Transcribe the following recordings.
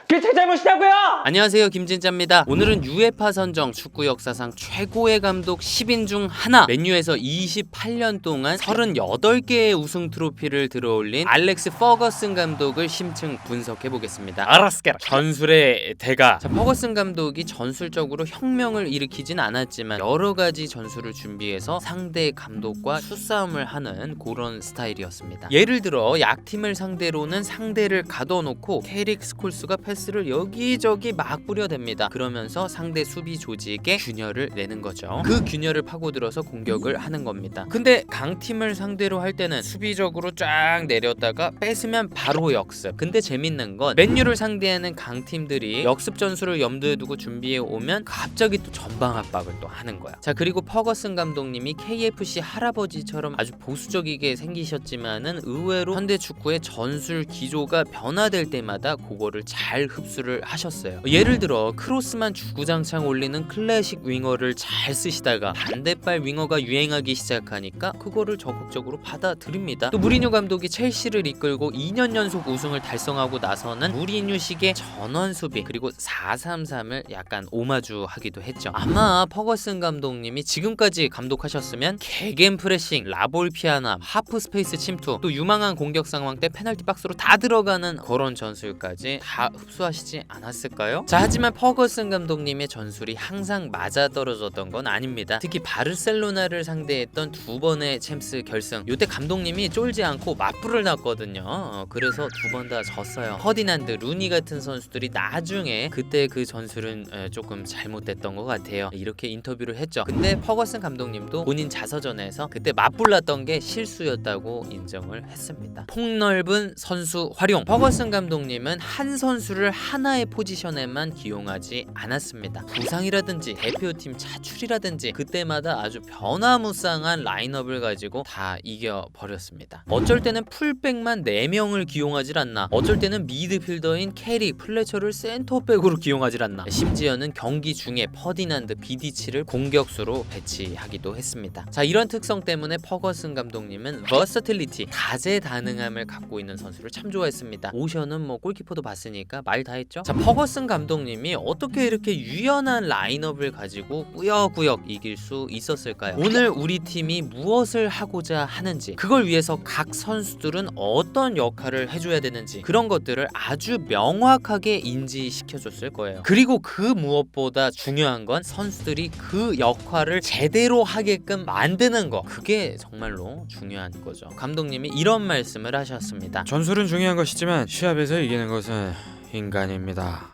그게 제 잘못이냐고요! 안녕하세요, 김진짜입니다. 오늘은 UEFA 선정 축구 역사상 최고의 감독 10인 중 하나, 맨유에서 28년 동안 38개의 우승 트로피를 들어올린 알렉스 퍼거슨 감독을 심층 분석해보겠습니다. 알았스케라. 전술의 대가. 자, 퍼거슨 감독이 전술적으로 혁명을 일으키진 않았지만 여러가지 전술을 준비해서 상대 감독과 수싸움을 하는 그런 스타일이었습니다. 예를 들어 약팀을 상대로는 상대를 가둬놓고 캐릭 스콜스가 패스를 여기저기 막 뿌려댑니다. 그러면서 상대 수비 조직에 균열을 내는 거죠. 그 균열을 파고들어서 공격을 하는 겁니다. 근데 강팀을 상대로 할 때는 수비적으로 쫙 내렸다가 뺏으면 바로 역습. 근데 재밌는 건 맨유를 상대하는 강팀들이 역습 전술을 염두에 두고 준비해 오면 갑자기 또 전방 압박을 또 하는 거야. 자, 그리고 퍼거슨 감독님이 KFC 할아버지처럼 아주 보수적이게 생기셨지만은 의외로 현대 축구의 전술 기조가 변화될 때마다 그거를 잘 흡수를 하셨어요. 예를 들어 크로스만 주구장창 올리는 클래식 윙어를 잘 쓰시다가 반대발 윙어가 유행하기 시작하니까 그거를 적극적으로 받아들입니다. 또 무리뉴 감독이 첼시를 이끌고 2년 연속 우승을 달성하고 나서는 무리뉴식의 전원 수비 그리고 4-3-3을 약간 오마주하기도 했죠. 아마 퍼거슨 감독님이 지금까지 감독하셨으면 개겐 프레싱, 라볼 피아나, 하프 스페이스 침투, 또 유망한 공격 상황 때 페널티 박스로 다 들어가는 그런 전술까지 다 흡수하시지 않았을까요? 자, 하지만 퍼거슨 감독님의 전술이 항상 맞아떨어졌던 건 아닙니다. 특히 바르셀로나를 상대했던 두 번의 챔스 결승, 이때 감독님이 쫄지 않고 맞불을 놨거든요. 그래서 두 번 다 졌어요. 퍼디난드, 루니 같은 선수들이 나중에 그때 그 전술은 조금 잘못됐던 것 같아요, 이렇게 인터뷰를 했죠. 근데 퍼거슨 감독님도 본인 자서전에서 그때 맞불났던 게 실수였다고 인정을 했습니다. 폭넓은 선수 활용. 퍼거슨 감독님은 한 선수를 하나의 포지션에만 기용하지 않았습니다. 부상이라든지 대표팀 차출이라든지 그때마다 아주 변화무쌍한 라인업을 가지고 다 이겨버렸습니다. 어쩔 때는 풀백만 4명을 기용하질 않나, 어쩔 때는 미드필더인 캐릭, 플래처를 센터백으로 기용하질 않나, 심지어는 경기 중에 퍼디난드, 비디치를 공격수로 배치하기도 했습니다. 자, 이런 특성 때문에 퍼거슨 감독님은 버서틸리티, 다재다능함을 갖고 있는 선수를 참 좋아했습니다. 오션은 뭐 골키퍼도 봤으니까 말 다 했죠. 자, 퍼거슨 감독님이 어떻게 이렇게 유연한 라인업을 가지고 꾸역꾸역 이길 수 있었을까요? 오늘 우리 팀이 무엇을 하고자 하는지, 그걸 위해서 각 선수들은 어떤 역할을 해줘야 되는지, 그런 것들을 아주 명확하게 인지시켜줬을 거예요. 그리고 그 무엇보다 중요한 건 선수들이 그 역할을 제대로 하게끔 만드는 거, 그게 정말로 중요한 거죠. 감독님이 이런 말씀을 하셨습니다. 전술은 중요한 것이지만 시합에서 이기는 것은 인간입니다.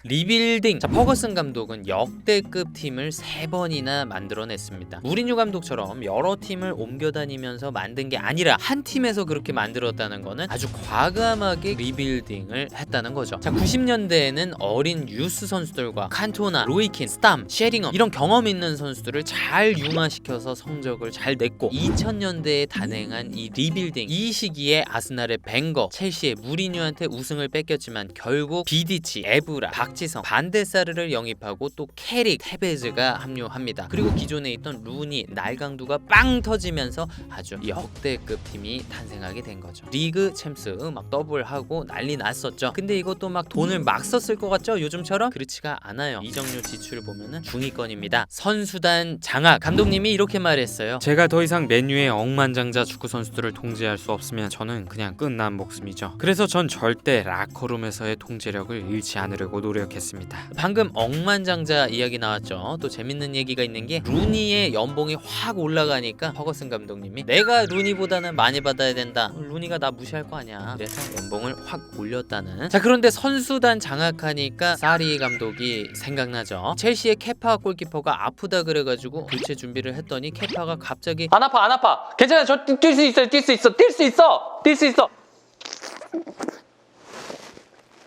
리빌딩. 자, 퍼거슨 감독은 역대급 팀을 3번이나 만들어냈습니다. 무리뉴 감독처럼 여러 팀을 옮겨다니면서 만든 게 아니라 한 팀에서 그렇게 만들었다는 거는 아주 과감하게 리빌딩을 했다는 거죠. 자, 90년대에는 어린 유스 선수들과 칸토나, 로이킨, 스탐, 쉐링엄, 이런 경험 있는 선수들을 잘 융화시켜서 성적을 잘 냈고, 2000년대에 단행한 이 리빌딩, 이 시기에 아스날의 벵거, 첼시의 무리뉴한테 우승을 뺏겼지만 결국 비디치, 에브라, 박지성, 반데사르를 영입하고 또 캐릭, 테베즈가 합류합니다. 그리고 기존에 있던 루니, 날강두가 빵 터지면서 아주 역대급 팀이 탄생하게 된 거죠. 리그, 챔스 막 더블하고 난리 났었죠. 근데 이것도 막 돈을 막 썼을 것 같죠? 요즘처럼? 그렇지가 않아요. 이적료 지출을 보면은 중위권입니다. 선수단 장악. 감독님이 이렇게 말했어요. 제가 더 이상 맨유의 억만장자 축구 선수들을 통제할 수 없으면 저는 그냥 끝난 목숨이죠. 그래서 전 절대 라커룸에서의 통제력을 잃지 않으려고 노력했습니다. 방금 억만장자 이야기 나왔죠. 또 재밌는 얘기가 있는 게, 루니의 연봉이 확 올라가니까 퍼거슨 감독님이 내가 루니보다는 많이 받아야 된다, 루니가 나 무시할 거 아니야, 그래서 연봉을 확 올렸다는. 자, 그런데 선수단 장악하니까 사리 감독이 생각나죠. 첼시의 케파 골키퍼가 아프다 그래가지고 교체 준비를 했더니 케파가 갑자기 안 아파, 안 아파. 괜찮아, 저 뛸 수 있어요, 뛸 수 있어, 뛸 수 있어, 뛸 수 있어.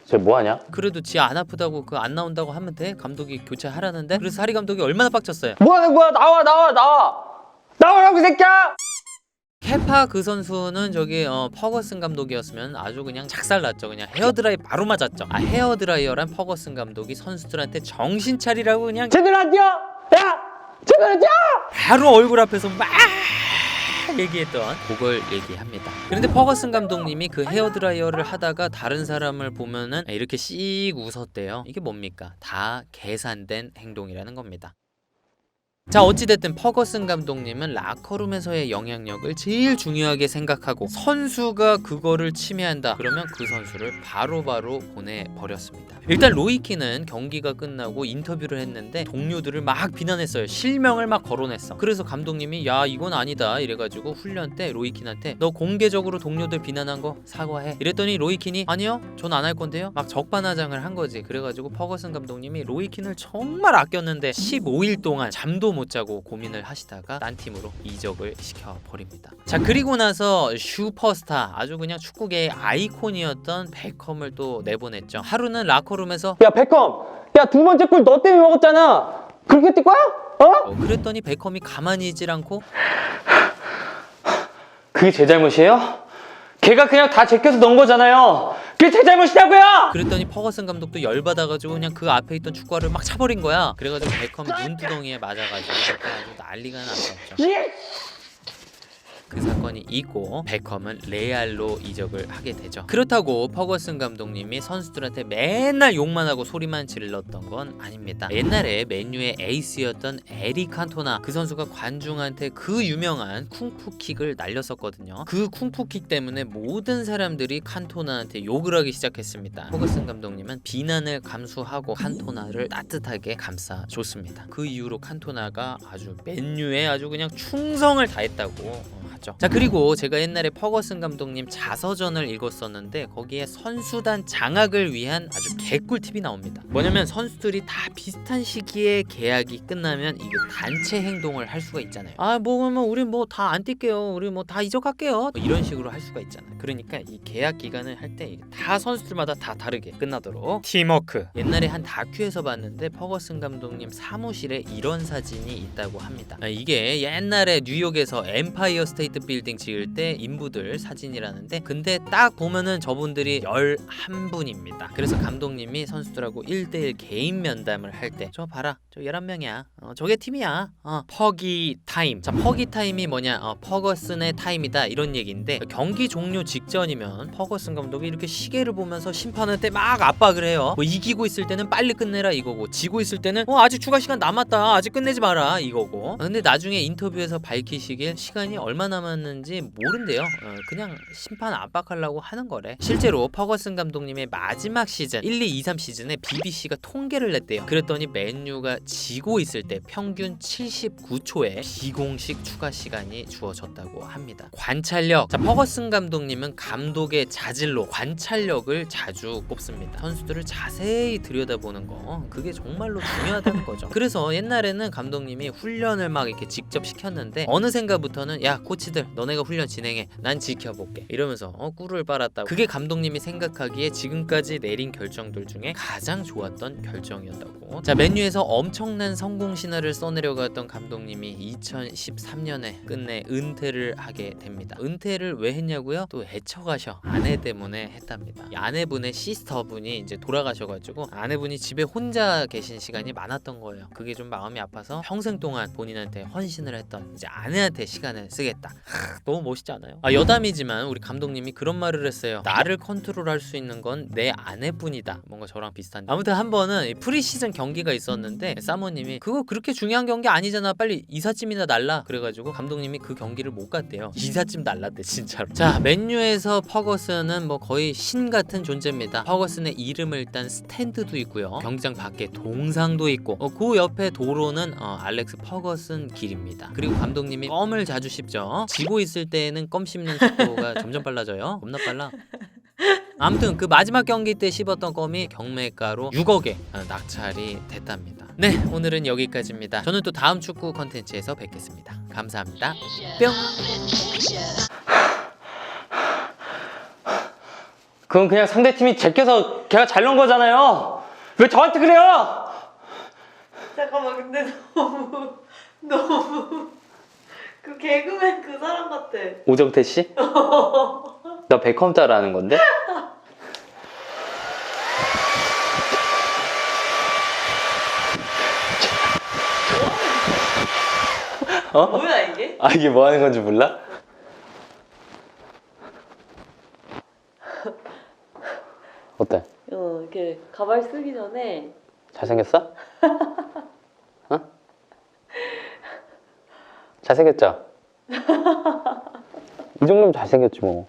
쟤 뭐하냐? 그래도 지 안 아프다고 그 안 나온다고 하면 돼? 감독이 교체하라는데? 그래서 사리 감독이 얼마나 빡쳤어요. 뭐하는 거야? 나와, 나와라고, 이 새끼야! 케파 그 선수는 저기 퍼거슨 감독이었으면 아주 그냥 작살났죠. 그냥 헤어드라이 바로 맞았죠. 아, 헤어드라이어란 퍼거슨 감독이 선수들한테 정신 차리라고 그냥 제대로 안 뛰어! 야! 제대로 뛰어! 바로 얼굴 앞에서 막 얘기했던 그걸 얘기합니다. 그런데 퍼거슨 감독님이 그 헤어드라이어를 하다가 다른 사람을 보면은 이렇게 씩 웃었대요. 이게 뭡니까? 다 계산된 행동이라는 겁니다. 자, 어찌됐든 퍼거슨 감독님은 라커룸에서의 영향력을 제일 중요하게 생각하고 선수가 그거를 침해한다 그러면 그 선수를 바로바로 보내버렸습니다. 일단 로이키는 경기가 끝나고 인터뷰를 했는데 동료들을 막 비난했어요. 실명을 막 거론했어. 그래서 감독님이 야 이건 아니다 이래가지고 훈련 때 로이킨한테 너 공개적으로 동료들 비난한 거 사과해 이랬더니 로이킨이 아니요 전 안 할 건데요 막 적반하장을 한 거지. 그래가지고 퍼거슨 감독님이 로이킨을 정말 아꼈는데 15일 동안 잠도 못 자고 고민을 하시다가 딴 팀으로 이적을 시켜버립니다. 자, 그리고 나서 슈퍼스타 아주 그냥 축구계의 아이콘이었던 베컴을 또 내보냈죠. 하루는 라커룸에서 야 베컴, 야 두 번째 골 너 때문에 먹었잖아. 그렇게 뛸 거야? 그랬더니 베컴이 가만히 있질 않고 그게 제 잘못이에요? 걔가 그냥 다 제껴서 넣은 거잖아요. 그게 제 잘못이냐고요? 그랬더니 퍼거슨 감독도 열받아가지고 그냥 그 앞에 있던 축구화를 막 차버린 거야. 그래가지고 베컴 눈두덩이에 맞아가지고 아주 난리가 났었죠. 그 사건이 있고 베컴은 레알로 이적을 하게 되죠. 그렇다고 퍼거슨 감독님이 선수들한테 맨날 욕만 하고 소리만 질렀던 건 아닙니다. 옛날에 맨유의 에이스였던 에릭 칸토나 그 선수가 관중한테 그 유명한 쿵푸킥을 날렸었거든요. 그 쿵푸킥 때문에 모든 사람들이 칸토나한테 욕을 하기 시작했습니다. 퍼거슨 감독님은 비난을 감수하고 칸토나를 따뜻하게 감싸줬습니다. 그 이후로 칸토나가 아주 맨유에 아주 그냥 충성을 다했다고 하죠. 자, 그리고 제가 옛날에 퍼거슨 감독님 자서전을 읽었었는데 거기에 선수단 장악을 위한 아주 개꿀팁이 나옵니다. 뭐냐면 선수들이 다 비슷한 시기에 계약이 끝나면 이게 단체 행동을 할 수가 있잖아요. 그러면 우리 뭐 다 안 뛸게요. 우리 뭐 다 이적할게요. 뭐 이런 식으로 할 수가 있잖아요. 그러니까 이 계약 기간을 할 때 다 선수들마다 다 다르게 끝나도록 팀워크. 옛날에 한 다큐에서 봤는데 퍼거슨 감독님 사무실에 이런 사진이 있다고 합니다. 이게 옛날에 뉴욕에서 엠파이어 스테이트 빌딩 지을 때 인부들 사진이라는데 근데 딱 보면은 저분들이 11분입니다. 그래서 감독님이 선수들하고 1대1 개인 면담을 할 때 저 봐라 저 11명이야 저게 팀이야 퍼기 타임. 자, 퍼기 타임이 뭐냐 퍼거슨의 타임이다 이런 얘기인데 경기 종료 직전이면 퍼거슨 감독이 이렇게 시계를 보면서 심판한테 막 압박을 해요. 뭐 이기고 있을 때는 빨리 끝내라 이거고 지고 있을 때는 아직 추가 시간 남았다 아직 끝내지 마라 이거고. 근데 나중에 인터뷰에서 밝히시길 시간이 얼마 남았는지 모른대요. 그냥 심판 압박하려고 하는 거래. 실제로 퍼거슨 감독님의 마지막 시즌 1, 2, 2, 3 시즌에 BBC가 통계를 냈대요. 그랬더니 맨유가 지고 있을 때 평균 79초의 비공식 추가 시간이 주어졌다고 합니다. 관찰력. 자, 퍼거슨 감독님은 감독의 자질로 관찰력을 자주 꼽습니다. 선수들을 자세히 들여다보는 거 그게 정말로 중요하다는 거죠. 그래서 옛날에는 감독님이 훈련을 막 이렇게 직접 시켰는데 어느샌가부터는 야 코치들 너네가 훈련 진행해 난 지켜볼게 이러면서 꿀을 빨았다. 그게 감독님이 생각하기에 지금까지 내린 결정들 중에 가장 좋았던 결정이었다고. 자, 맨유에서 엄청난 성공 신화를 써내려갔던 감독님이 2013년에 끝내 은퇴를 하게 됩니다. 은퇴를 왜 했냐고요? 또 애처가셔. 아내 때문에 했답니다. 아내분의 시스터분이 이제 돌아가셔가지고 아내분이 집에 혼자 계신 시간이 많았던 거예요. 그게 좀 마음이 아파서 평생 동안 본인한테 헌신을 했던 이제 아내한테 시간을 쓰겠다. 너무 멋있지 않아요? 여담이지만 우리 감독님이 그런 말을 했어요. 나를 컨트롤할 수 있는 건 내 아내뿐이다. 뭔가 저랑 비슷한데 아무튼 한 번은 프리시즌 경기가 있었는데 사모님이 그거 그렇게 중요한 경기 아니잖아 빨리 이삿짐이나 날라. 그래가지고 감독님이 그 경기를 못 갔대요. 이삿짐 날랐대 진짜로. 자, 맨유에서 퍼거슨은 뭐 거의 신 같은 존재입니다. 퍼거슨의 이름을 딴 스탠드도 있고요. 경기장 밖에 동상도 있고 그 옆에 도로는 알렉스 퍼거슨 길입니다. 그리고 감독님이 껌을 자주 씹죠. 지고 있을 때는 껌 씹는 속도가 점점 빨라져요. 겁나 빨라. 아무튼 그 마지막 경기 때 씹었던 껌이 경매가로 6억에 낙찰이 됐답니다. 네, 오늘은 여기까지입니다. 저는 또 다음 축구 컨텐츠에서 뵙겠습니다. 감사합니다. 뿅. 그건 그냥 상대팀이 제껴서 걔가 잘 넣은 거잖아요. 왜 저한테 그래요? 잠깐만 근데 너무 그 개그맨 그 사람 같아. 오정태 씨? 나 베컴 따라하는 건데? 뭐야 이게? 이게 뭐 하는 건지 몰라? 가발 쓰기 전에 잘생겼어? 어? 잘생겼죠? 이 정도면 잘생겼지 뭐.